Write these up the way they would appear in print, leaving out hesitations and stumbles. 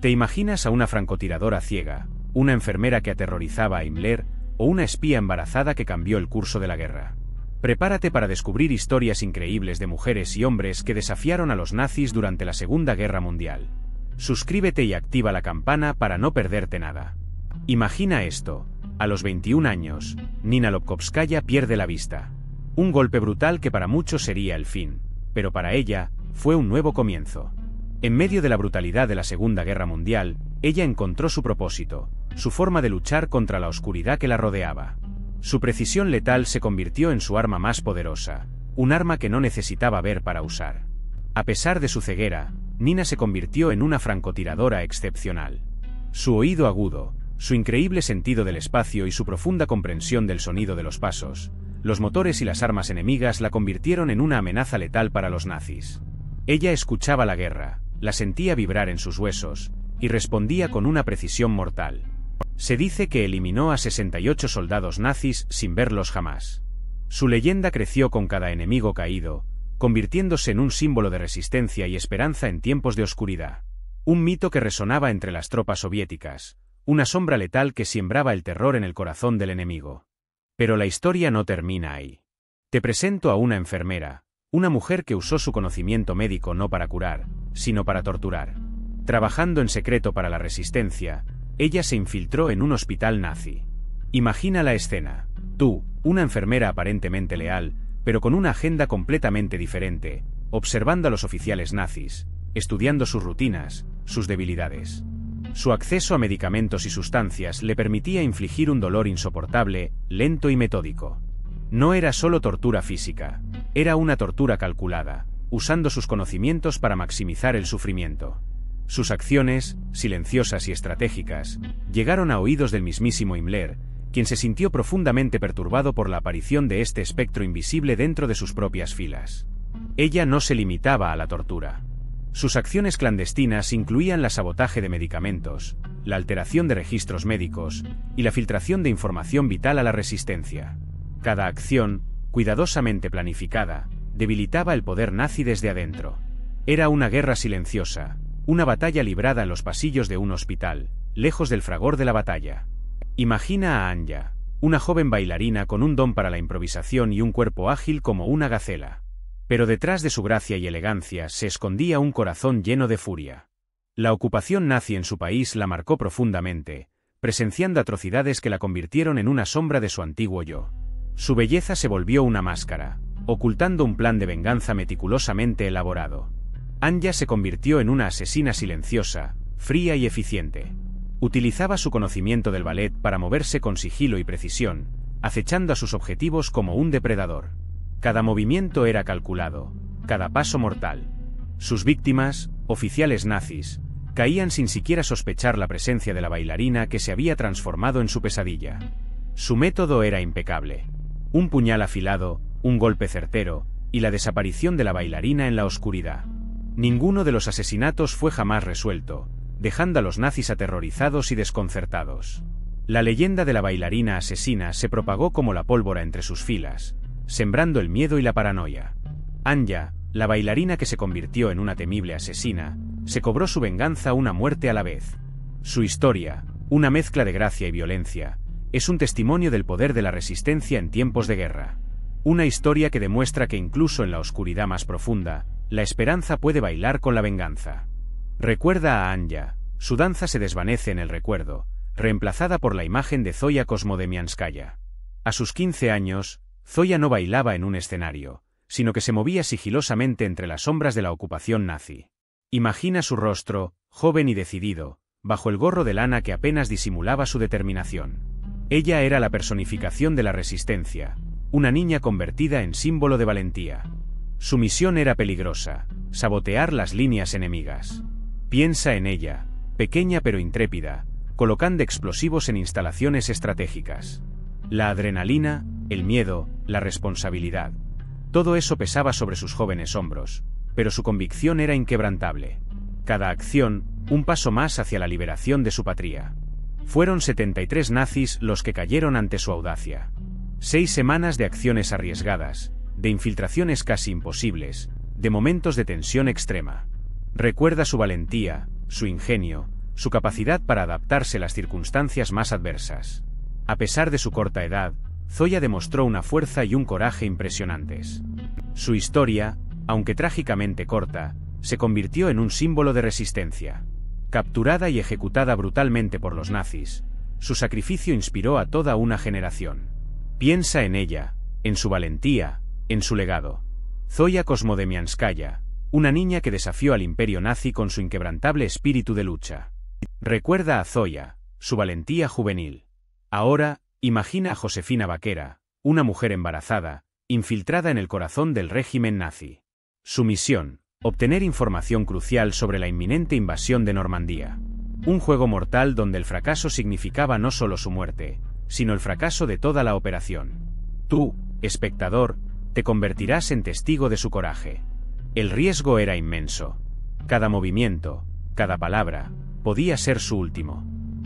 ¿Te imaginas a una francotiradora ciega, una enfermera que aterrorizaba a Himmler, o una espía embarazada que cambió el curso de la guerra? Prepárate para descubrir historias increíbles de mujeres y hombres que desafiaron a los nazis durante la Segunda Guerra Mundial. Suscríbete y activa la campana para no perderte nada. Imagina esto: a los 21 años, Nina Lobkovskaya pierde la vista. Un golpe brutal que para muchos sería el fin, pero para ella, fue un nuevo comienzo. En medio de la brutalidad de la Segunda Guerra Mundial, ella encontró su propósito, su forma de luchar contra la oscuridad que la rodeaba. Su precisión letal se convirtió en su arma más poderosa, un arma que no necesitaba ver para usar. A pesar de su ceguera, Nina se convirtió en una francotiradora excepcional. Su oído agudo, su increíble sentido del espacio y su profunda comprensión del sonido de los pasos, los motores y las armas enemigas la convirtieron en una amenaza letal para los nazis. Ella escuchaba la guerra, la sentía vibrar en sus huesos, y respondía con una precisión mortal. Se dice que eliminó a 68 soldados nazis sin verlos jamás. Su leyenda creció con cada enemigo caído, convirtiéndose en un símbolo de resistencia y esperanza en tiempos de oscuridad. Un mito que resonaba entre las tropas soviéticas, una sombra letal que sembraba el terror en el corazón del enemigo. Pero la historia no termina ahí. Te presento a una enfermera, una mujer que usó su conocimiento médico no para curar, sino para torturar. Trabajando en secreto para la resistencia, ella se infiltró en un hospital nazi. Imagina la escena: tú, una enfermera aparentemente leal, pero con una agenda completamente diferente, observando a los oficiales nazis, estudiando sus rutinas, sus debilidades. Su acceso a medicamentos y sustancias le permitía infligir un dolor insoportable, lento y metódico. No era solo tortura física, era una tortura calculada, usando sus conocimientos para maximizar el sufrimiento. Sus acciones, silenciosas y estratégicas, llegaron a oídos del mismísimo Himmler, quien se sintió profundamente perturbado por la aparición de este espectro invisible dentro de sus propias filas. Ella no se limitaba a la tortura. Sus acciones clandestinas incluían el sabotaje de medicamentos, la alteración de registros médicos y la filtración de información vital a la resistencia. Cada acción, cuidadosamente planificada, debilitaba el poder nazi desde adentro. Era una guerra silenciosa, una batalla librada en los pasillos de un hospital, lejos del fragor de la batalla. Imagina a Anja, una joven bailarina con un don para la improvisación y un cuerpo ágil como una gacela. Pero detrás de su gracia y elegancia se escondía un corazón lleno de furia. La ocupación nazi en su país la marcó profundamente, presenciando atrocidades que la convirtieron en una sombra de su antiguo yo. Su belleza se volvió una máscara, ocultando un plan de venganza meticulosamente elaborado. Anja se convirtió en una asesina silenciosa, fría y eficiente. Utilizaba su conocimiento del ballet para moverse con sigilo y precisión, acechando a sus objetivos como un depredador. Cada movimiento era calculado, cada paso mortal. Sus víctimas, oficiales nazis, caían sin siquiera sospechar la presencia de la bailarina que se había transformado en su pesadilla. Su método era impecable. Un puñal afilado, un golpe certero, y la desaparición de la bailarina en la oscuridad. Ninguno de los asesinatos fue jamás resuelto, dejando a los nazis aterrorizados y desconcertados. La leyenda de la bailarina asesina se propagó como la pólvora entre sus filas, sembrando el miedo y la paranoia. Anja, la bailarina que se convirtió en una temible asesina, se cobró su venganza una muerte a la vez. Su historia, una mezcla de gracia y violencia, es un testimonio del poder de la resistencia en tiempos de guerra. Una historia que demuestra que incluso en la oscuridad más profunda, la esperanza puede bailar con la venganza. Recuerda a Anja, su danza se desvanece en el recuerdo, reemplazada por la imagen de Zoya Kosmodemianskaya. A sus 15 años, Zoya no bailaba en un escenario, sino que se movía sigilosamente entre las sombras de la ocupación nazi. Imagina su rostro, joven y decidido, bajo el gorro de lana que apenas disimulaba su determinación. Ella era la personificación de la resistencia, una niña convertida en símbolo de valentía. Su misión era peligrosa: sabotear las líneas enemigas. Piensa en ella, pequeña pero intrépida, colocando explosivos en instalaciones estratégicas. La adrenalina, el miedo, la responsabilidad. Todo eso pesaba sobre sus jóvenes hombros, pero su convicción era inquebrantable. Cada acción, un paso más hacia la liberación de su patria. Fueron 73 nazis los que cayeron ante su audacia. 6 semanas de acciones arriesgadas, de infiltraciones casi imposibles, de momentos de tensión extrema. Recuerda su valentía, su ingenio, su capacidad para adaptarse a las circunstancias más adversas. A pesar de su corta edad, Zoya demostró una fuerza y un coraje impresionantes. Su historia, aunque trágicamente corta, se convirtió en un símbolo de resistencia. Capturada y ejecutada brutalmente por los nazis, su sacrificio inspiró a toda una generación. Piensa en ella, en su valentía, en su legado. Zoya Kosmodemianskaya, una niña que desafió al imperio nazi con su inquebrantable espíritu de lucha. Recuerda a Zoya, su valentía juvenil. Ahora, imagina a Josefina Baquera, una mujer embarazada, infiltrada en el corazón del régimen nazi. Su misión: obtener información crucial sobre la inminente invasión de Normandía. Un juego mortal donde el fracaso significaba no solo su muerte, sino el fracaso de toda la operación. Tú, espectador, te convertirás en testigo de su coraje. El riesgo era inmenso. Cada movimiento, cada palabra, podía ser su último.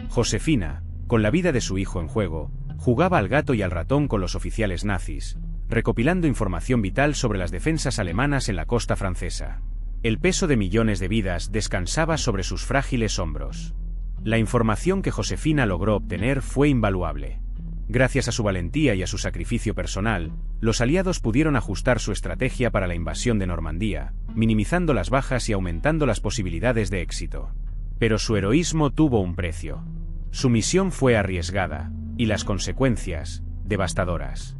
Josefina, con la vida de su hijo en juego, jugaba al gato y al ratón con los oficiales nazis, recopilando información vital sobre las defensas alemanas en la costa francesa. El peso de millones de vidas descansaba sobre sus frágiles hombros. La información que Josefina logró obtener fue invaluable. Gracias a su valentía y a su sacrificio personal, los aliados pudieron ajustar su estrategia para la invasión de Normandía, minimizando las bajas y aumentando las posibilidades de éxito. Pero su heroísmo tuvo un precio. Su misión fue arriesgada, y las consecuencias, devastadoras.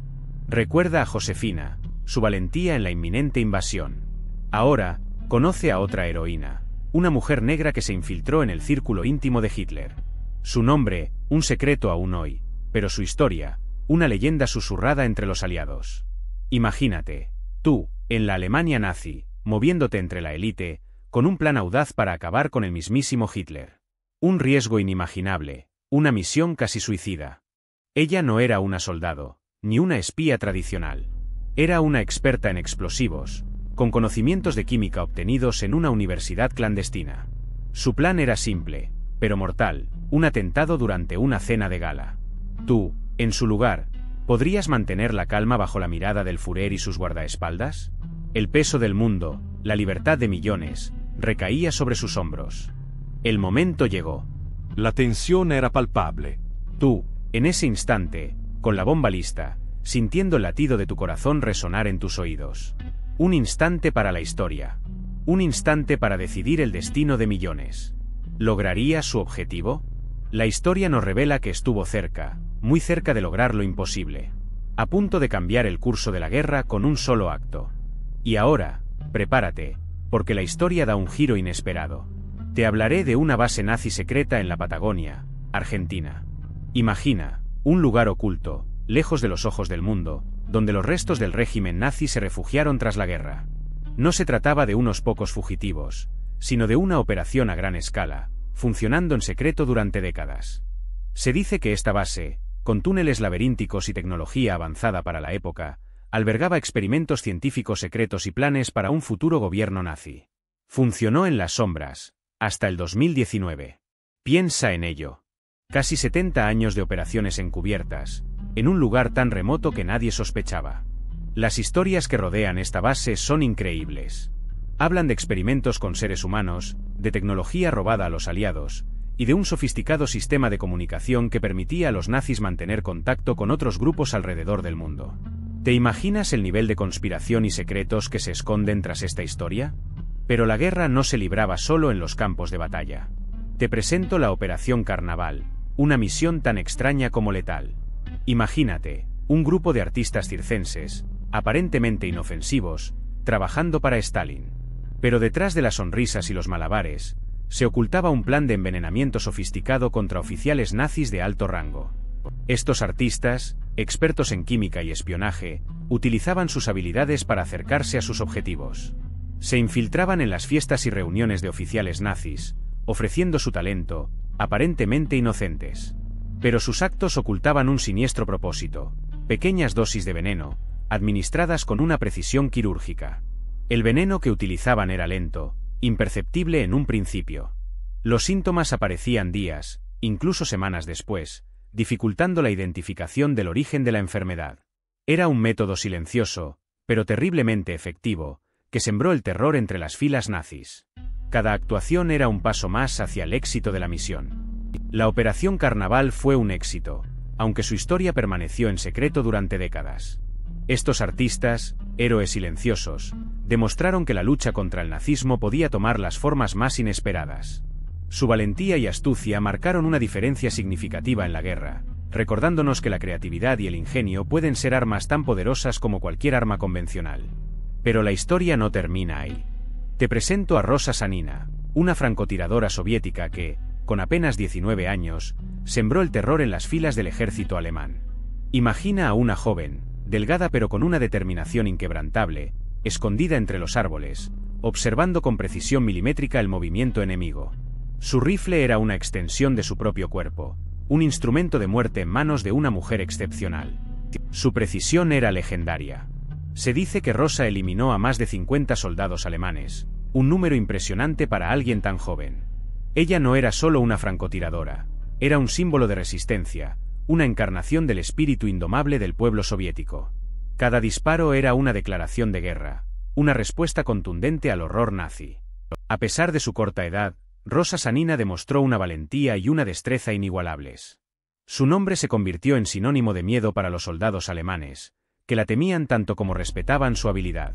Recuerda a Josefina, su valentía en la inminente invasión. Ahora, conoce a otra heroína, una mujer negra que se infiltró en el círculo íntimo de Hitler. Su nombre, un secreto aún hoy, pero su historia, una leyenda susurrada entre los aliados. Imagínate, tú, en la Alemania nazi, moviéndote entre la élite, con un plan audaz para acabar con el mismísimo Hitler. Un riesgo inimaginable, una misión casi suicida. Ella no era una soldado, ni una espía tradicional. Era una experta en explosivos, con conocimientos de química obtenidos en una universidad clandestina. Su plan era simple, pero mortal, un atentado durante una cena de gala. Tú, en su lugar, ¿podrías mantener la calma bajo la mirada del Führer y sus guardaespaldas? El peso del mundo, la libertad de millones, recaía sobre sus hombros. El momento llegó. La tensión era palpable. Tú, en ese instante, con la bomba lista, sintiendo el latido de tu corazón resonar en tus oídos. Un instante para la historia. Un instante para decidir el destino de millones. ¿Lograría su objetivo? La historia nos revela que estuvo cerca, muy cerca de lograr lo imposible. A punto de cambiar el curso de la guerra con un solo acto. Y ahora, prepárate, porque la historia da un giro inesperado. Te hablaré de una base nazi secreta en la Patagonia, Argentina. Imagina, un lugar oculto, lejos de los ojos del mundo, donde los restos del régimen nazi se refugiaron tras la guerra. No se trataba de unos pocos fugitivos, sino de una operación a gran escala, funcionando en secreto durante décadas. Se dice que esta base, con túneles laberínticos y tecnología avanzada para la época, albergaba experimentos científicos secretos y planes para un futuro gobierno nazi. Funcionó en las sombras, hasta el 2019. Piensa en ello. Casi 70 años de operaciones encubiertas, en un lugar tan remoto que nadie sospechaba. Las historias que rodean esta base son increíbles. Hablan de experimentos con seres humanos, de tecnología robada a los aliados, y de un sofisticado sistema de comunicación que permitía a los nazis mantener contacto con otros grupos alrededor del mundo. ¿Te imaginas el nivel de conspiración y secretos que se esconden tras esta historia? Pero la guerra no se libraba solo en los campos de batalla. Te presento la Operación Carnaval, una misión tan extraña como letal. Imagínate, un grupo de artistas circenses, aparentemente inofensivos, trabajando para Stalin. Pero detrás de las sonrisas y los malabares, se ocultaba un plan de envenenamiento sofisticado contra oficiales nazis de alto rango. Estos artistas, expertos en química y espionaje, utilizaban sus habilidades para acercarse a sus objetivos. Se infiltraban en las fiestas y reuniones de oficiales nazis, ofreciendo su talento, aparentemente inocentes. Pero sus actos ocultaban un siniestro propósito: pequeñas dosis de veneno, administradas con una precisión quirúrgica. El veneno que utilizaban era lento, imperceptible en un principio. Los síntomas aparecían días, incluso semanas después, dificultando la identificación del origen de la enfermedad. Era un método silencioso, pero terriblemente efectivo, que sembró el terror entre las filas nazis. Cada actuación era un paso más hacia el éxito de la misión. La Operación Carnaval fue un éxito, aunque su historia permaneció en secreto durante décadas. Estos artistas, héroes silenciosos, demostraron que la lucha contra el nazismo podía tomar las formas más inesperadas. Su valentía y astucia marcaron una diferencia significativa en la guerra, recordándonos que la creatividad y el ingenio pueden ser armas tan poderosas como cualquier arma convencional. Pero la historia no termina ahí. Te presento a Rosa Sanina, una francotiradora soviética que, con apenas 19 años, sembró el terror en las filas del ejército alemán. Imagina a una joven, delgada pero con una determinación inquebrantable, escondida entre los árboles, observando con precisión milimétrica el movimiento enemigo. Su rifle era una extensión de su propio cuerpo, un instrumento de muerte en manos de una mujer excepcional. Su precisión era legendaria. Se dice que Rosa eliminó a más de 50 soldados alemanes, un número impresionante para alguien tan joven. Ella no era solo una francotiradora, era un símbolo de resistencia, una encarnación del espíritu indomable del pueblo soviético. Cada disparo era una declaración de guerra, una respuesta contundente al horror nazi. A pesar de su corta edad, Rosa Sanina demostró una valentía y una destreza inigualables. Su nombre se convirtió en sinónimo de miedo para los soldados alemanes, que la temían tanto como respetaban su habilidad.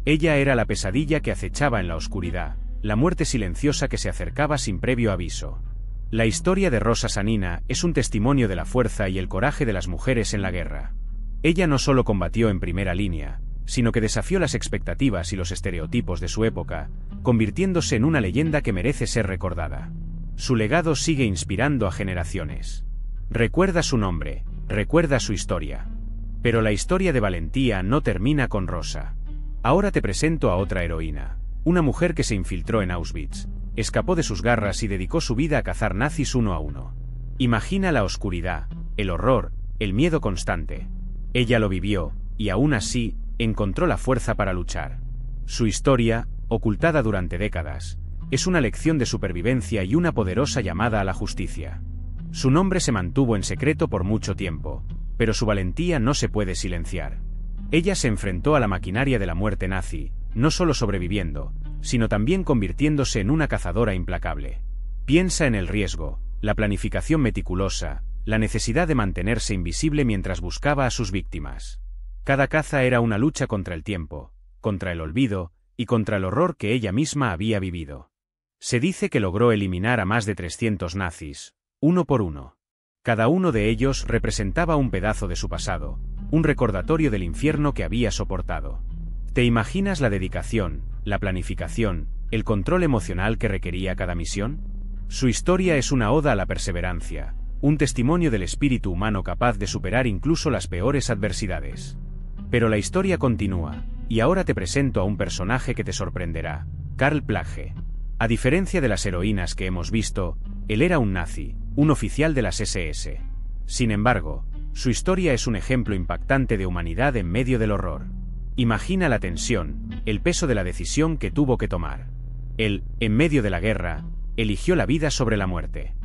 Ella era la pesadilla que acechaba en la oscuridad, la muerte silenciosa que se acercaba sin previo aviso. La historia de Rosa Sanina es un testimonio de la fuerza y el coraje de las mujeres en la guerra. Ella no solo combatió en primera línea, sino que desafió las expectativas y los estereotipos de su época, convirtiéndose en una leyenda que merece ser recordada. Su legado sigue inspirando a generaciones. Recuerda su nombre, recuerda su historia. Pero la historia de valentía no termina con Rosa. Ahora te presento a otra heroína, una mujer que se infiltró en Auschwitz, escapó de sus garras y dedicó su vida a cazar nazis uno a uno. Imagina la oscuridad, el horror, el miedo constante. Ella lo vivió, y aún así, encontró la fuerza para luchar. Su historia, ocultada durante décadas, es una lección de supervivencia y una poderosa llamada a la justicia. Su nombre se mantuvo en secreto por mucho tiempo, pero su valentía no se puede silenciar. Ella se enfrentó a la maquinaria de la muerte nazi, no solo sobreviviendo, sino también convirtiéndose en una cazadora implacable. Piensa en el riesgo, la planificación meticulosa, la necesidad de mantenerse invisible mientras buscaba a sus víctimas. Cada caza era una lucha contra el tiempo, contra el olvido, y contra el horror que ella misma había vivido. Se dice que logró eliminar a más de 300 nazis, uno por uno. Cada uno de ellos representaba un pedazo de su pasado, un recordatorio del infierno que había soportado. ¿Te imaginas la dedicación, la planificación, el control emocional que requería cada misión? Su historia es una oda a la perseverancia, un testimonio del espíritu humano capaz de superar incluso las peores adversidades. Pero la historia continúa, y ahora te presento a un personaje que te sorprenderá, Karl Plage. A diferencia de las heroínas que hemos visto, él era un nazi, un oficial de las SS. Sin embargo, su historia es un ejemplo impactante de humanidad en medio del horror. Imagina la tensión, el peso de la decisión que tuvo que tomar. Él, en medio de la guerra, eligió la vida sobre la muerte.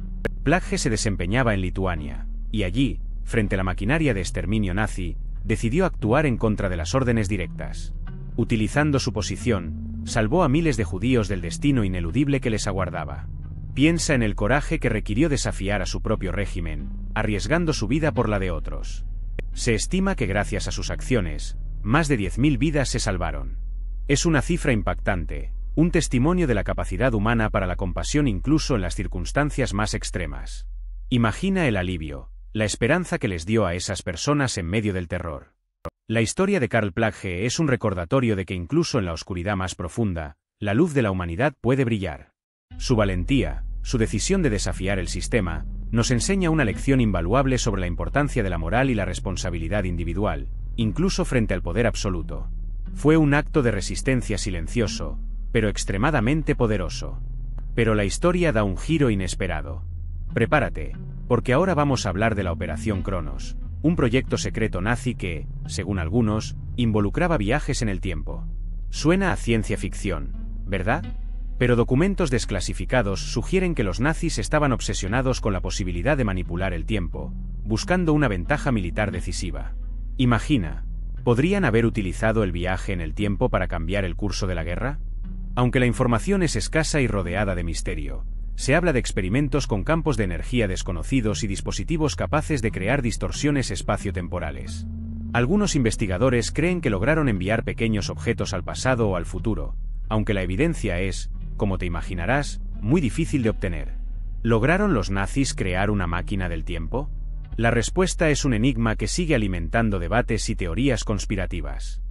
Plage se desempeñaba en Lituania, y allí, frente a la maquinaria de exterminio nazi, decidió actuar en contra de las órdenes directas. Utilizando su posición, salvó a miles de judíos del destino ineludible que les aguardaba. Piensa en el coraje que requirió desafiar a su propio régimen, arriesgando su vida por la de otros. Se estima que gracias a sus acciones, más de 10.000 vidas se salvaron. Es una cifra impactante, un testimonio de la capacidad humana para la compasión incluso en las circunstancias más extremas. Imagina el alivio, la esperanza que les dio a esas personas en medio del terror. La historia de Karl Plage es un recordatorio de que incluso en la oscuridad más profunda, la luz de la humanidad puede brillar. Su valentía, su decisión de desafiar el sistema, nos enseña una lección invaluable sobre la importancia de la moral y la responsabilidad individual, incluso frente al poder absoluto. Fue un acto de resistencia silencioso, pero extremadamente poderoso. Pero la historia da un giro inesperado. Prepárate, porque ahora vamos a hablar de la Operación Cronos, un proyecto secreto nazi que, según algunos, involucraba viajes en el tiempo. Suena a ciencia ficción, ¿verdad? Pero documentos desclasificados sugieren que los nazis estaban obsesionados con la posibilidad de manipular el tiempo, buscando una ventaja militar decisiva. Imagina, ¿podrían haber utilizado el viaje en el tiempo para cambiar el curso de la guerra? Aunque la información es escasa y rodeada de misterio, se habla de experimentos con campos de energía desconocidos y dispositivos capaces de crear distorsiones espaciotemporales. Algunos investigadores creen que lograron enviar pequeños objetos al pasado o al futuro, aunque la evidencia es, como te imaginarás, muy difícil de obtener. ¿Lograron los nazis crear una máquina del tiempo? La respuesta es un enigma que sigue alimentando debates y teorías conspirativas.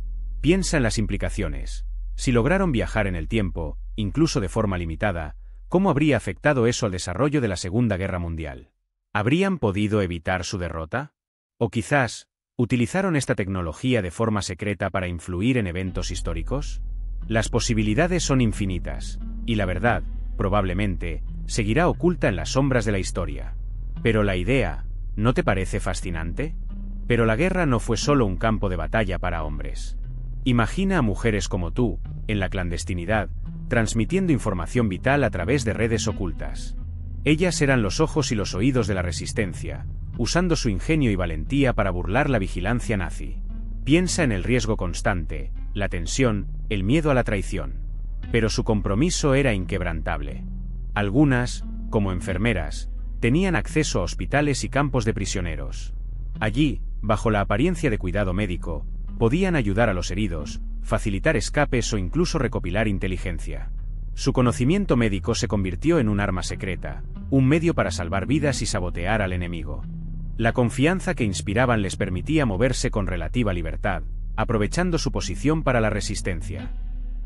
Piensa en las implicaciones. Si lograron viajar en el tiempo, incluso de forma limitada, ¿cómo habría afectado eso al desarrollo de la Segunda Guerra Mundial? ¿Habrían podido evitar su derrota? ¿O quizás, utilizaron esta tecnología de forma secreta para influir en eventos históricos? Las posibilidades son infinitas, y la verdad, probablemente, seguirá oculta en las sombras de la historia. Pero la idea, ¿no te parece fascinante? Pero la guerra no fue solo un campo de batalla para hombres. Imagina a mujeres como tú, en la clandestinidad, transmitiendo información vital a través de redes ocultas. Ellas eran los ojos y los oídos de la resistencia, usando su ingenio y valentía para burlar la vigilancia nazi. Piensa en el riesgo constante, la tensión, el miedo a la traición. Pero su compromiso era inquebrantable. Algunas, como enfermeras, tenían acceso a hospitales y campos de prisioneros. Allí, bajo la apariencia de cuidado médico, podían ayudar a los heridos, facilitar escapes o incluso recopilar inteligencia. Su conocimiento médico se convirtió en un arma secreta, un medio para salvar vidas y sabotear al enemigo. La confianza que inspiraban les permitía moverse con relativa libertad, aprovechando su posición para la resistencia.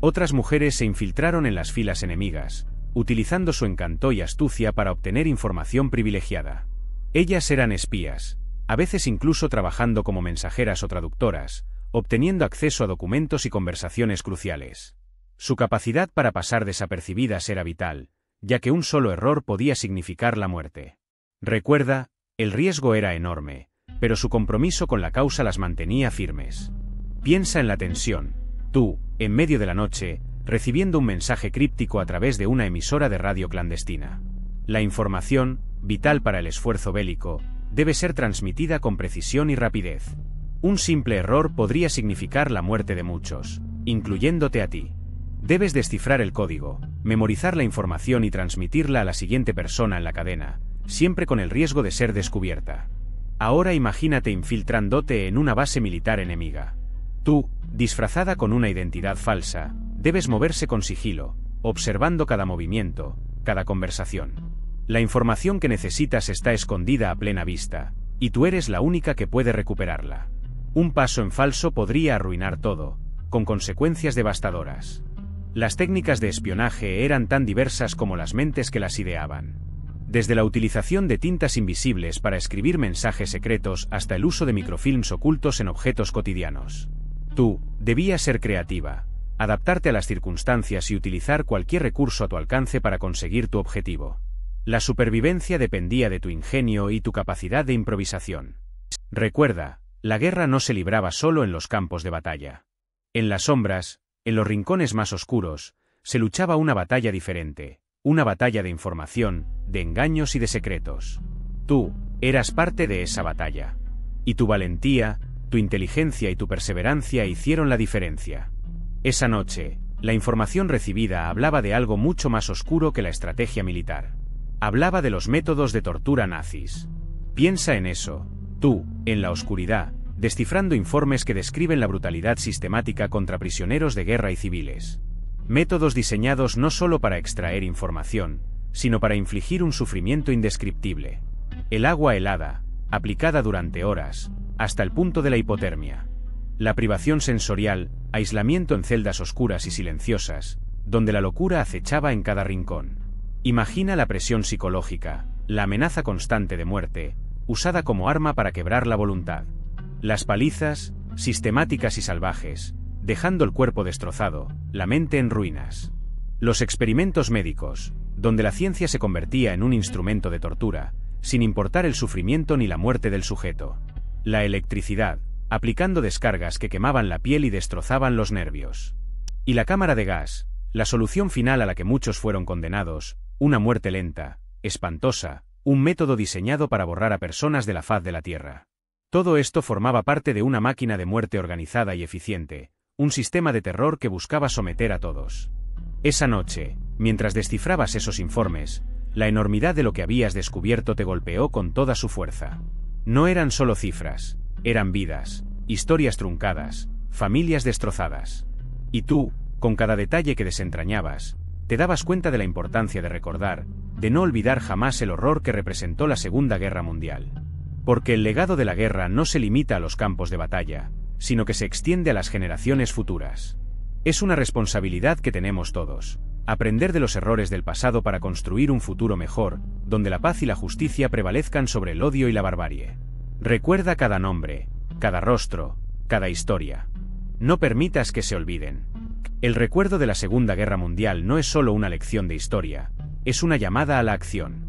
Otras mujeres se infiltraron en las filas enemigas, utilizando su encanto y astucia para obtener información privilegiada. Ellas eran espías, a veces incluso trabajando como mensajeras o traductoras, obteniendo acceso a documentos y conversaciones cruciales. Su capacidad para pasar desapercibidas era vital, ya que un solo error podía significar la muerte. Recuerda, el riesgo era enorme, pero su compromiso con la causa las mantenía firmes. Piensa en la tensión, tú, en medio de la noche, recibiendo un mensaje críptico a través de una emisora de radio clandestina. La información, vital para el esfuerzo bélico, debe ser transmitida con precisión y rapidez. Un simple error podría significar la muerte de muchos, incluyéndote a ti. Debes descifrar el código, memorizar la información y transmitirla a la siguiente persona en la cadena, siempre con el riesgo de ser descubierta. Ahora imagínate infiltrándote en una base militar enemiga. Tú, disfrazada con una identidad falsa, debes moverse con sigilo, observando cada movimiento, cada conversación. La información que necesitas está escondida a plena vista, y tú eres la única que puede recuperarla. Un paso en falso podría arruinar todo, con consecuencias devastadoras. Las técnicas de espionaje eran tan diversas como las mentes que las ideaban. Desde la utilización de tintas invisibles para escribir mensajes secretos hasta el uso de microfilms ocultos en objetos cotidianos. Tú, debías ser creativa, adaptarte a las circunstancias y utilizar cualquier recurso a tu alcance para conseguir tu objetivo. La supervivencia dependía de tu ingenio y tu capacidad de improvisación. Recuerda, la guerra no se libraba solo en los campos de batalla. En las sombras, en los rincones más oscuros, se luchaba una batalla diferente, una batalla de información, de engaños y de secretos. Tú, eras parte de esa batalla. Y tu valentía, tu inteligencia y tu perseverancia hicieron la diferencia. Esa noche, la información recibida hablaba de algo mucho más oscuro que la estrategia militar. Hablaba de los métodos de tortura nazis. Piensa en eso, tú, en la oscuridad, descifrando informes que describen la brutalidad sistemática contra prisioneros de guerra y civiles. Métodos diseñados no solo para extraer información, sino para infligir un sufrimiento indescriptible. El agua helada, aplicada durante horas, hasta el punto de la hipotermia. La privación sensorial, aislamiento en celdas oscuras y silenciosas, donde la locura acechaba en cada rincón. Imagina la presión psicológica, la amenaza constante de muerte, usada como arma para quebrar la voluntad. Las palizas, sistemáticas y salvajes, dejando el cuerpo destrozado, la mente en ruinas. Los experimentos médicos, donde la ciencia se convertía en un instrumento de tortura, sin importar el sufrimiento ni la muerte del sujeto. La electricidad, aplicando descargas que quemaban la piel y destrozaban los nervios. Y la cámara de gas, la solución final a la que muchos fueron condenados, una muerte lenta, espantosa, un método diseñado para borrar a personas de la faz de la Tierra. Todo esto formaba parte de una máquina de muerte organizada y eficiente, un sistema de terror que buscaba someter a todos. Esa noche, mientras descifrabas esos informes, la enormidad de lo que habías descubierto te golpeó con toda su fuerza. No eran solo cifras, eran vidas, historias truncadas, familias destrozadas. Y tú, con cada detalle que desentrañabas, te dabas cuenta de la importancia de recordar, de no olvidar jamás el horror que representó la Segunda Guerra Mundial. Porque el legado de la guerra no se limita a los campos de batalla, sino que se extiende a las generaciones futuras. Es una responsabilidad que tenemos todos, aprender de los errores del pasado para construir un futuro mejor, donde la paz y la justicia prevalezcan sobre el odio y la barbarie. Recuerda cada nombre, cada rostro, cada historia. No permitas que se olviden. El recuerdo de la Segunda Guerra Mundial no es solo una lección de historia, es una llamada a la acción.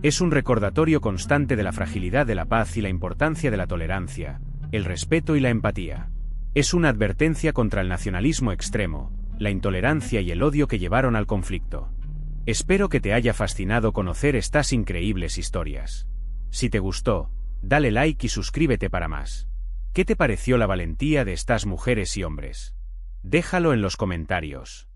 Es un recordatorio constante de la fragilidad de la paz y la importancia de la tolerancia, el respeto y la empatía. Es una advertencia contra el nacionalismo extremo, la intolerancia y el odio que llevaron al conflicto. Espero que te haya fascinado conocer estas increíbles historias. Si te gustó, dale like y suscríbete para más. ¿Qué te pareció la valentía de estas mujeres y hombres? Déjalo en los comentarios.